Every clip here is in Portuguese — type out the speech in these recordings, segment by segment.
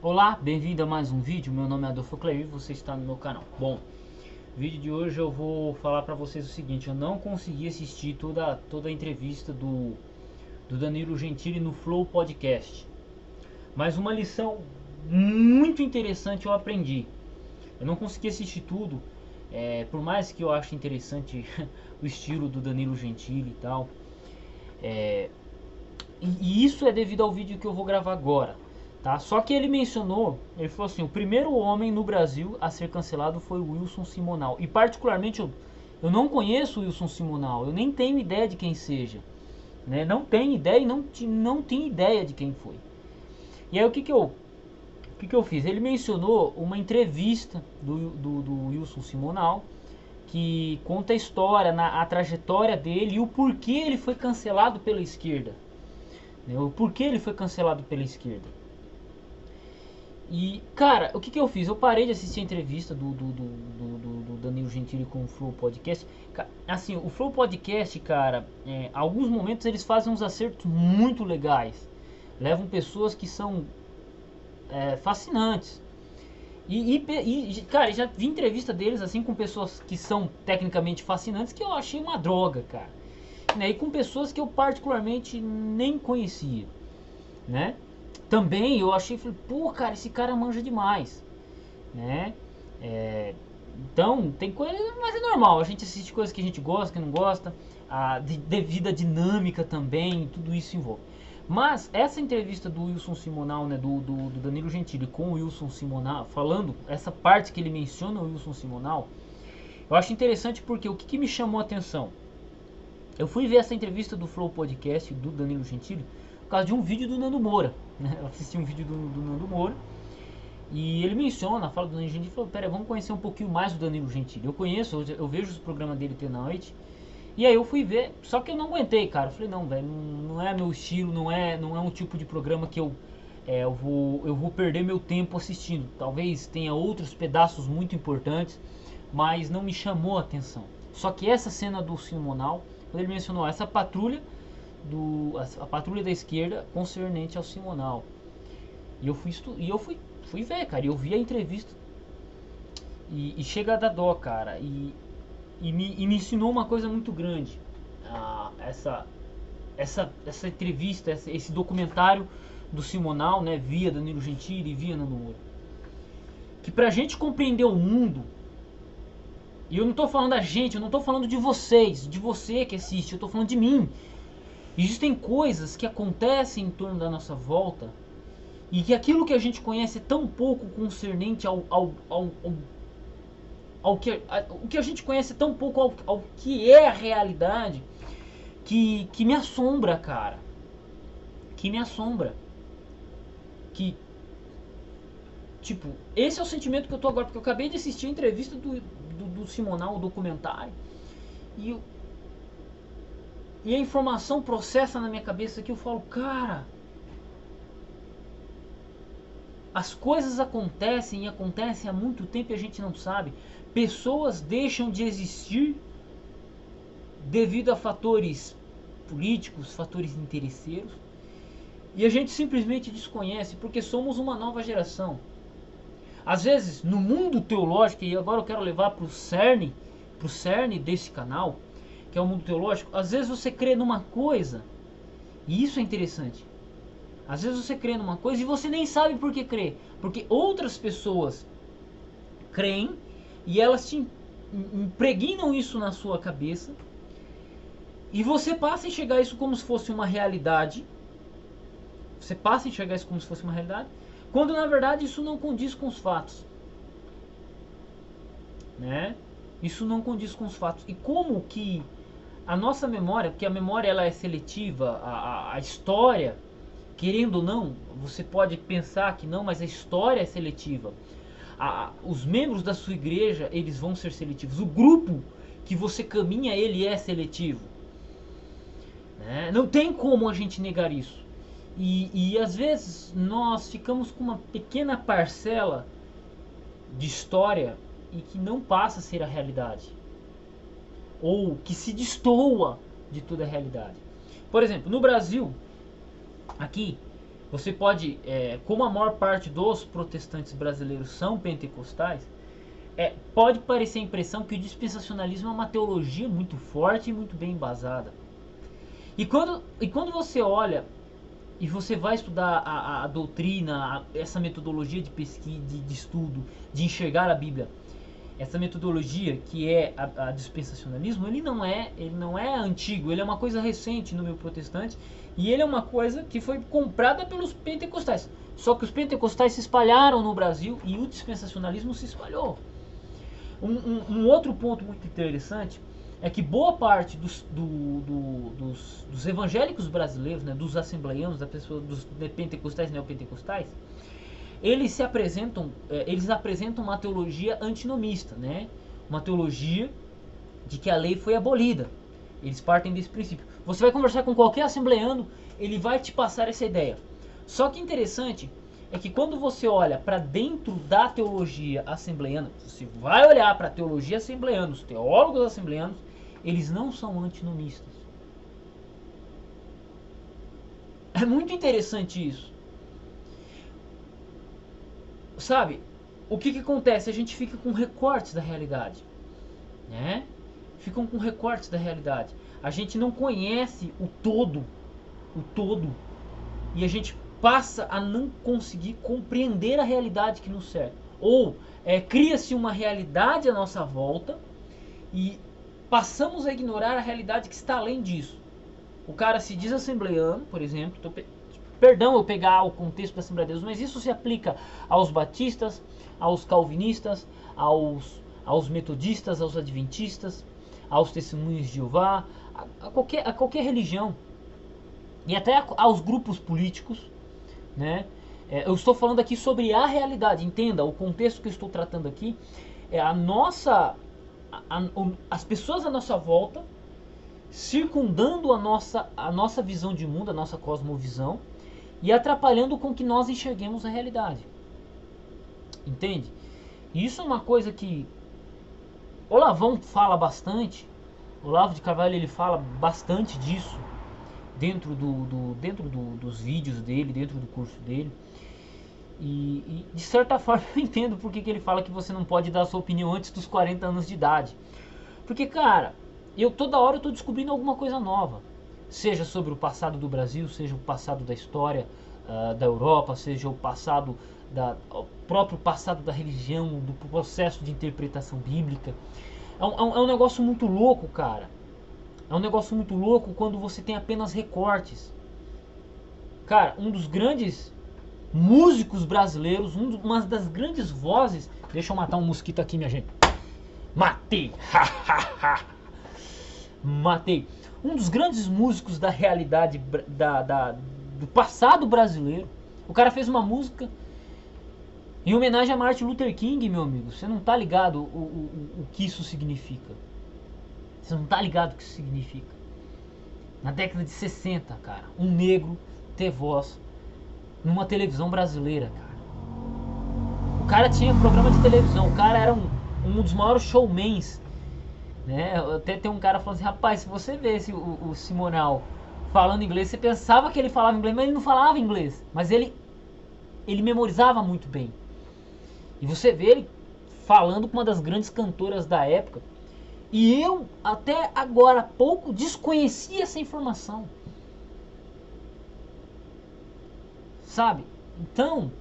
Olá, bem-vindo a mais um vídeo. Meu nome é Adolfo Cleir e você está no meu canal. Bom, no vídeo de hoje eu vou falar para vocês o seguinte: eu não consegui assistir toda a entrevista do Danilo Gentili no Flow Podcast, mas uma lição muito interessante eu aprendi. Eu não consegui assistir tudo, por mais que eu ache interessante o estilo do Danilo Gentili e tal. E isso é devido ao vídeo que eu vou gravar agora, tá? Só que ele falou assim, o primeiro homem no Brasil a ser cancelado foi o Wilson Simonal. E particularmente eu não conheço o Wilson Simonal, eu nem tenho ideia de quem seja, né? Não tenho ideia e não tenho ideia de quem foi. E aí o que que eu fiz? Ele mencionou uma entrevista do Wilson Simonal que conta a história, a trajetória dele e o porquê ele foi cancelado pela esquerda. O porquê ele foi cancelado pela esquerda. E, cara, o que que eu fiz? Eu parei de assistir a entrevista do Danilo Gentili com o Flow Podcast. Assim, o Flow Podcast, cara, alguns momentos eles fazem uns acertos muito legais. Levam pessoas que são fascinantes. Cara, já vi entrevista deles assim com pessoas que são tecnicamente fascinantes que eu achei uma droga, cara. Né? E com pessoas que eu particularmente nem conhecia, né? Também eu achei, falei, pô, cara, esse cara manja demais, né? Então, tem coisa, mas é normal, a gente assiste coisas que a gente gosta, que não gosta, devido à dinâmica também, tudo isso envolve. Mas essa entrevista do Wilson Simonal, né, do Danilo Gentili com o Wilson Simonal, falando essa parte que ele menciona o Wilson Simonal, eu acho interessante porque o que me chamou a atenção? Eu fui ver essa entrevista do Flow Podcast do Danilo Gentili por causa de um vídeo do Nando Moura, né? Eu assisti um vídeo do Nando Moura e ele menciona, fala do Danilo Gentili e falou, pera, vamos conhecer um pouquinho mais do Danilo Gentili. Eu conheço, eu vejo os programas dele de noite. E aí eu fui ver, só que eu não aguentei, cara. Eu falei, não, velho, não é meu estilo, não é um tipo de programa que eu vou perder meu tempo assistindo. Talvez tenha outros pedaços muito importantes, mas não me chamou a atenção. Só que essa cena do Simonal, quando ele mencionou essa patrulha a patrulha da esquerda concernente ao Simonal. E eu fui ver, cara, e eu vi a entrevista e chega a dar dó, cara, e me ensinou uma coisa muito grande. Essa entrevista, esse documentário do Simonal, né, via Danilo Gentili e via Nando Moura. Que pra gente compreender o mundo, e eu não tô falando da gente, eu não tô falando de vocês, de você que assiste, eu tô falando de mim. Existem coisas que acontecem em torno da nossa volta e que aquilo que a gente conhece é tão pouco concernente o que a gente conhece é tão pouco ao que é a realidade que me assombra, cara. Que me assombra. Que, tipo, esse é o sentimento que eu tô agora, porque eu acabei de assistir a entrevista do Simonal, o documentário, e, e a informação processa na minha cabeça que eu falo, cara, as coisas acontecem e acontecem há muito tempo e a gente não sabe. Pessoas deixam de existir devido a fatores políticos, fatores interesseiros, e a gente simplesmente desconhece porque somos uma nova geração. Às vezes, no mundo teológico, e agora eu quero levar para o cerne desse canal, que é o mundo teológico, às vezes você crê numa coisa, e isso é interessante. Às vezes você crê numa coisa e você nem sabe por que crê, porque outras pessoas creem e elas te impregnam isso na sua cabeça e você passa a enxergar isso como se fosse uma realidade. Você passa a enxergar isso como se fosse uma realidade, quando na verdade isso não condiz com os fatos, né? Isso não condiz com os fatos. E como que a nossa memória, porque a memória ela é seletiva, a história, querendo ou não, você pode pensar que não, mas a história é seletiva. Os membros da sua igreja, eles vão ser seletivos. O grupo que você caminha, ele é seletivo, né? Não tem como a gente negar isso. E às vezes nós ficamos com uma pequena parcela de história e que não passa a ser a realidade, ou que se destoa de toda a realidade. Por exemplo, no Brasil, aqui, você pode, como a maior parte dos protestantes brasileiros são pentecostais, pode parecer a impressão que o dispensacionalismo é uma teologia muito forte e muito bem embasada. E quando você olha e você vai estudar a doutrina, essa metodologia de pesquisa, de estudo, de enxergar a Bíblia, essa metodologia que é a dispensacionalismo, ele não é antigo, ele é uma coisa recente no meio protestante, e ele é uma coisa que foi comprada pelos pentecostais. Só que os pentecostais se espalharam no Brasil e o dispensacionalismo se espalhou. Um outro ponto muito interessante é que boa parte dos evangélicos brasileiros, né, dos assembleianos, dos pentecostais e neopentecostais, eles apresentam uma teologia antinomista, né? Uma teologia de que a lei foi abolida. Eles partem desse princípio. Você vai conversar com qualquer assembleiano, ele vai te passar essa ideia. Só que interessante é que quando você olha para dentro da teologia assembleiana, você vai olhar para a teologia assembleiana, os teólogos assembleianos, eles não são antinomistas. É muito interessante isso. Sabe, o que acontece? A gente fica com recortes da realidade, né? Ficam com recortes da realidade. A gente não conhece o todo, e a gente passa a não conseguir compreender a realidade que nos cerca. Ou cria-se uma realidade à nossa volta e passamos a ignorar a realidade que está além disso. O cara se diz assembleiano, por exemplo, perdão eu pegar o contexto da Assembleia de Deus, mas isso se aplica aos batistas, aos calvinistas, aos metodistas, aos adventistas, aos testemunhos de Jeová, a qualquer religião, e até aos grupos políticos, né? Eu estou falando aqui sobre a realidade, entenda, o contexto que eu estou tratando aqui é as pessoas à nossa volta, circundando a nossa visão de mundo, a nossa cosmovisão, e atrapalhando com que nós enxerguemos a realidade. Entende? Isso é uma coisa que Olavão fala bastante. Olavo de Carvalho, ele fala bastante disso dentro dos vídeos dele, dentro do curso dele. E de certa forma eu entendo porque que ele fala que você não pode dar a sua opinião antes dos 40 anos de idade. Porque, cara, toda hora eu estou descobrindo alguma coisa nova. Seja sobre o passado do Brasil, seja o passado da história da Europa, seja o próprio passado da religião, do processo de interpretação bíblica. É um negócio muito louco, cara. É um negócio muito louco quando você tem apenas recortes. Cara, um dos grandes músicos brasileiros, uma das grandes vozes... Deixa eu matar um mosquito aqui, minha gente. Matei! Matei. Um dos grandes músicos da realidade do passado brasileiro. O cara fez uma música em homenagem a Martin Luther King, meu amigo. Você não tá ligado o que isso significa. Você não tá ligado o que isso significa. Na década de 60, cara, um negro ter voz numa televisão brasileira, cara. O cara tinha programa de televisão, o cara era um dos maiores showmans, né? Até tem um cara falando assim, rapaz, se você vê o Simonal falando inglês, você pensava que ele falava inglês, mas ele não falava inglês. Mas ele memorizava muito bem. E você vê ele falando com uma das grandes cantoras da época. E eu, até agora há pouco, desconhecia essa informação. Sabe? Então,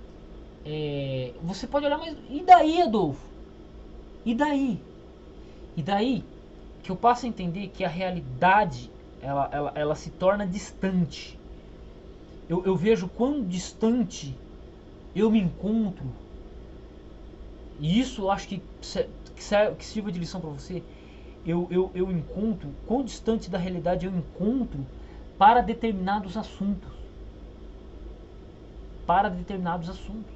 você pode olhar, mas e daí, Adolfo? E daí? E daí que eu passo a entender que a realidade, ela se torna distante. Eu vejo quão distante eu me encontro. E isso eu acho que sirva de lição para você. Eu encontro, quão distante da realidade eu encontro para determinados assuntos. Para determinados assuntos.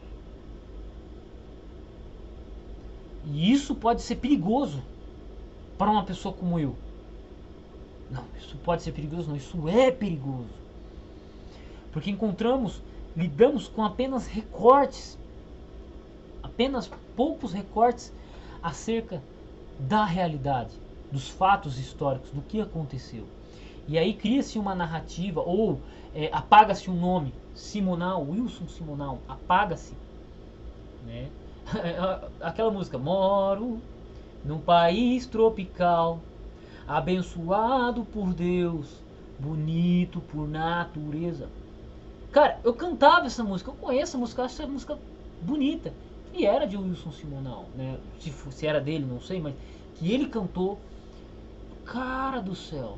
E isso pode ser perigoso para uma pessoa como eu. Não, isso pode ser perigoso, não, isso é perigoso. Porque lidamos com apenas recortes, apenas poucos recortes acerca da realidade, dos fatos históricos, do que aconteceu. E aí cria-se uma narrativa ou apaga-se um nome Simonal, Wilson Simonal, Apaga-se, né? Aquela música, moro num país tropical, abençoado por Deus, bonito por natureza. Cara, eu cantava essa música, eu conheço essa música, eu acho essa música bonita. E era de Wilson Simonal, né? Se era dele, não sei, mas que ele cantou. Cara do céu.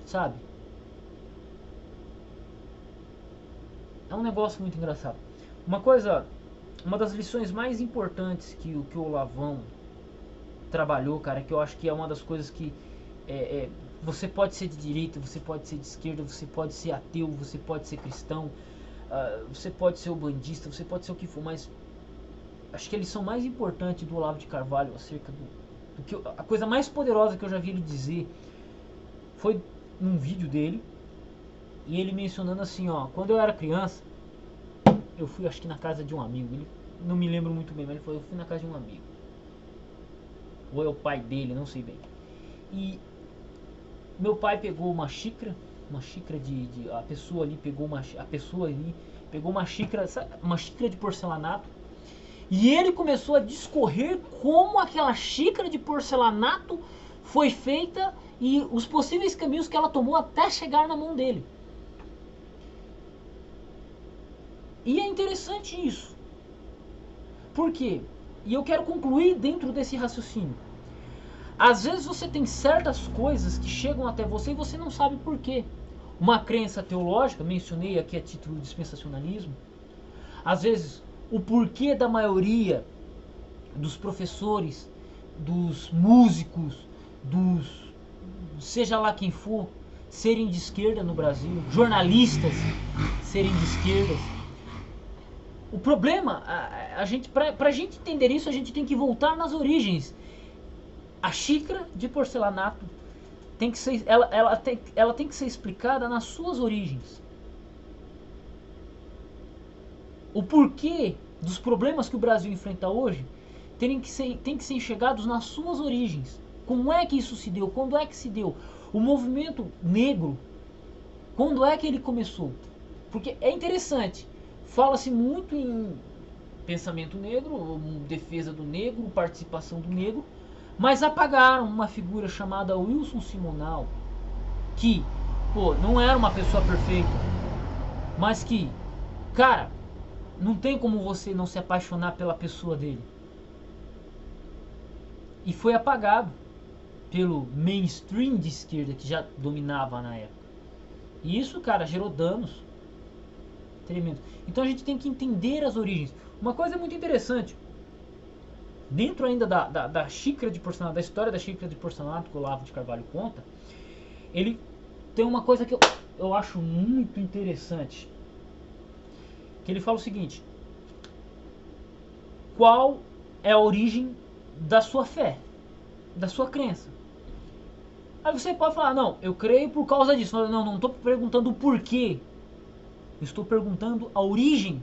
Sabe? É um negócio muito engraçado. Uma das lições mais importantes que o Olavão trabalhou, cara, que eu acho que é uma das coisas que você pode ser de direita, você pode ser de esquerda, você pode ser ateu, você pode ser cristão, você pode ser ubandista, você pode ser o que for, mas acho que a lição mais importante do Olavo de Carvalho acerca do que a coisa mais poderosa que eu já vi ele dizer foi num vídeo dele, e ele mencionando assim, ó, quando eu era criança, eu fui acho que na casa de um amigo, ele não me lembro muito bem, mas ele falou, eu fui na casa de um amigo, ou é o pai dele, não sei bem, e meu pai pegou uma xícara a pessoa ali pegou uma xícara, uma xícara de porcelanato, e ele começou a discorrer como aquela xícara de porcelanato foi feita e os possíveis caminhos que ela tomou até chegar na mão dele. E é interessante isso. Por quê? E eu quero concluir dentro desse raciocínio. Às vezes você tem certas coisas que chegam até você e você não sabe por quê. Uma crença teológica, mencionei aqui a título de dispensacionalismo. Às vezes o porquê da maioria dos professores, dos músicos, dos seja lá quem for, serem de esquerda no Brasil, jornalistas serem de esquerdas. O problema, pra gente entender isso, a gente tem que voltar nas origens. A xícara de porcelanato tem que ser, ela tem que ser explicada nas suas origens. O porquê dos problemas que o Brasil enfrenta hoje tem que ser enxergados nas suas origens. Como é que isso se deu? Quando é que se deu? O movimento negro, quando é que ele começou? Porque é interessante, fala-se muito em pensamento negro, defesa do negro, participação do negro, mas apagaram uma figura chamada Wilson Simonal, que, pô, não era uma pessoa perfeita, mas que, cara, não tem como você não se apaixonar pela pessoa dele. E foi apagado pelo mainstream de esquerda que já dominava na época. E isso, cara, gerou danos tremendos. Então a gente tem que entender as origens. Uma coisa muito interessante, dentro ainda da xícara de porcelanato, da história da xícara de porcelanato que o Olavo de Carvalho conta, ele tem uma coisa que eu acho muito interessante, que ele fala o seguinte: qual é a origem da sua fé, da sua crença? Aí você pode falar, não, eu creio por causa disso. Não estou perguntando o porquê, eu estou perguntando a origem.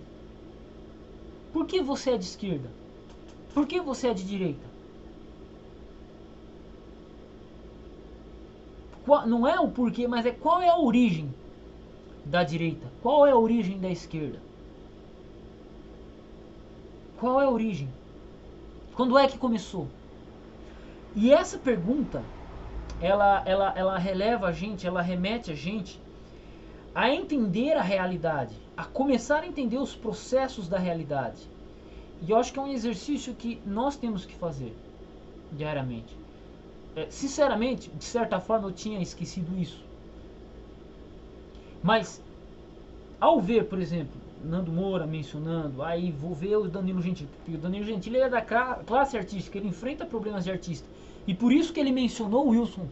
Por que você é de esquerda? Por que você é de direita? Não é o porquê, mas é qual é a origem da direita? Qual é a origem da esquerda? Qual é a origem? Quando é que começou? E essa pergunta, ela releva a gente, ela remete a gente a entender a realidade, a começar a entender os processos da realidade. E eu acho que é um exercício que nós temos que fazer diariamente. Sinceramente, de certa forma eu tinha esquecido isso. Mas, ao ver, por exemplo, Nando Moura mencionando, aí vou ver o Danilo Gentili. O Danilo Gentili é da classe artística, ele enfrenta problemas de artista. E por isso que ele mencionou o Wilson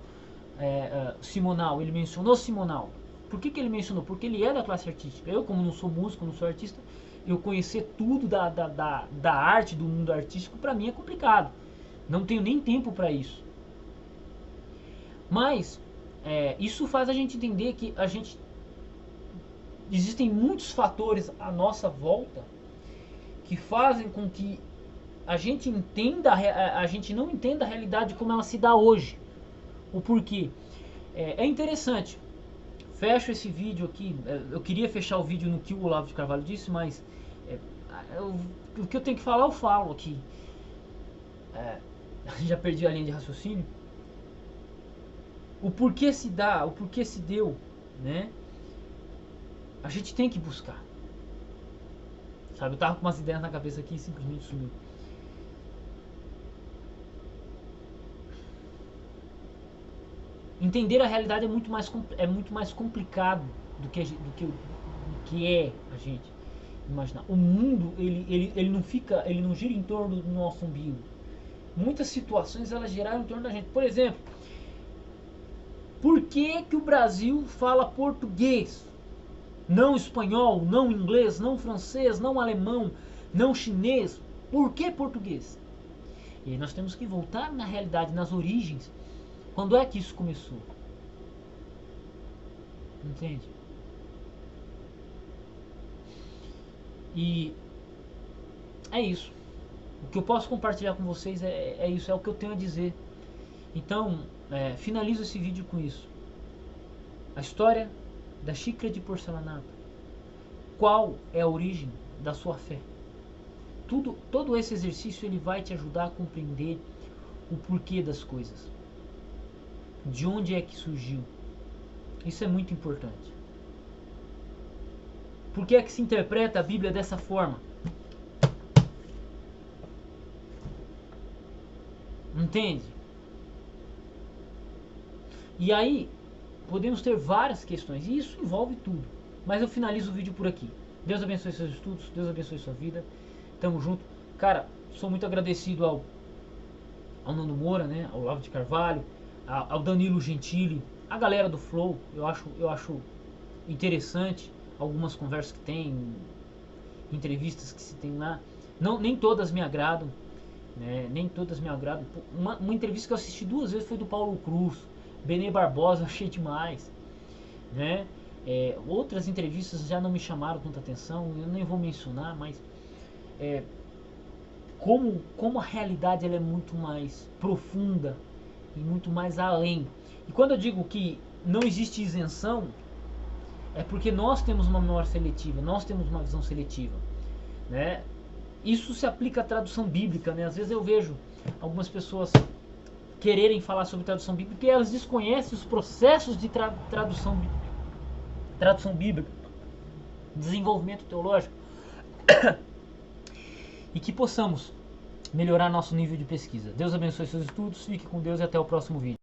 Simonal, ele mencionou Simonal. Por que ele mencionou? Porque ele é da classe artística. Eu, como não sou músico, não sou artista, eu conhecer tudo da arte, do mundo artístico, pra mim é complicado. Não tenho nem tempo pra isso. Mas, isso faz a gente entender que existem muitos fatores à nossa volta que fazem com que a gente não entenda a realidade como ela se dá hoje. O porquê? É interessante. fecho esse vídeo aqui. Eu queria fechar o vídeo no que o Olavo de Carvalho disse, mas o que eu tenho que falar eu falo aqui. Já perdi a linha de raciocínio. O porquê se dá, o porquê se deu, né? A gente tem que buscar. Sabe, eu tava com umas ideias na cabeça aqui e simplesmente sumiu. Entender a realidade é muito mais complicado do que é a gente imaginar. O mundo ele não gira em torno do nosso umbigo. Muitas situações elas giraram em torno da gente. Por exemplo, por que o Brasil fala português? Não espanhol, não inglês, não francês, não alemão, não chinês. Por que português? E aí nós temos que voltar na realidade, nas origens. Quando é que isso começou? Entende? E é isso. O que eu posso compartilhar com vocês é isso, é o que eu tenho a dizer. Então, finalizo esse vídeo com isso. A história da xícara de porcelanato. Qual é a origem da sua fé? Todo esse exercício ele vai te ajudar a compreender o porquê das coisas. De onde é que surgiu? Isso é muito importante. Por que é que se interpreta a Bíblia dessa forma? Entende? E aí, podemos ter várias questões, e isso envolve tudo. Mas eu finalizo o vídeo por aqui. Deus abençoe seus estudos, Deus abençoe sua vida. Tamo junto. Cara, sou muito agradecido ao Nando Moura, né? Ao Olavo de Carvalho, ao Danilo Gentili, a galera do Flow. Eu acho interessante algumas conversas que tem, entrevistas que se tem lá. Nem todas me agradam, né? Nem todas me agradam. Uma entrevista que eu assisti 2 vezes foi do Paulo Cruz, Benê Barbosa, achei demais, né? Outras entrevistas já não me chamaram tanta atenção, eu nem vou mencionar, mas como a realidade ela é muito mais profunda e muito mais além. E quando eu digo que não existe isenção, é porque nós temos uma memória seletiva, nós temos uma visão seletiva, né? Isso se aplica à tradução bíblica, né? Às vezes eu vejo algumas pessoas quererem falar sobre tradução bíblica porque elas desconhecem os processos de tradução bíblica, desenvolvimento teológico, e que possamos melhorar nosso nível de pesquisa. Deus abençoe seus estudos, fique com Deus e até o próximo vídeo.